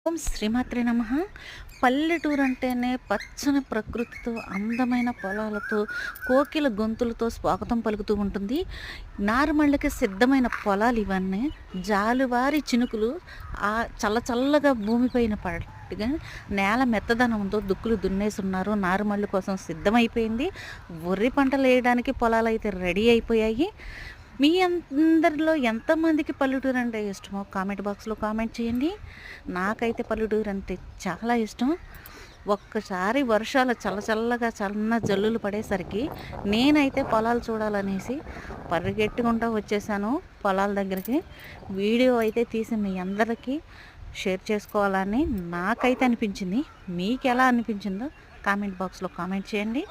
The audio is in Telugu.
ఓం శ్రీమాత్రే నమః. పల్లెటూరు అంటేనే పచ్చని ప్రకృతితో, అందమైన పొలాలతో, కోకిల గొంతులతో స్వాగతం పలుకుతూ ఉంటుంది. నారుమళ్ళకి సిద్ధమైన పొలాలు ఇవన్నీ. జాలువారి చినుకులు చల్ల చల్లగా భూమిపైన పడగా నేల మెత్తదనంతో దుక్కులు దున్నేసున్నారు. నారుమళ్ళ కోసం సిద్ధమైపోయింది. వరి పంటలేయడానికి పొలాలైతే రెడీ అయిపోయాయి. మీ అందరిలో ఎంతమందికి పల్లెటూరు అంటే ఇష్టమో కామెంట్ బాక్స్లో కామెంట్ చేయండి. నాకైతే పల్లెటూరు అంటే చాలా ఇష్టం. ఒక్కసారి వర్షాలు చల్లచల్లగా చన్న జల్లులు పడేసరికి నేనైతే పొలాలు చూడాలనేసి పరిగెట్టుకుంటూ వచ్చేసాను పొలాల దగ్గరికి. వీడియో అయితే తీసి మీ అందరికీ షేర్ చేసుకోవాలని నాకైతే అనిపించింది. మీకు ఎలా అనిపించిందో కామెంట్ బాక్స్లో కామెంట్ చేయండి.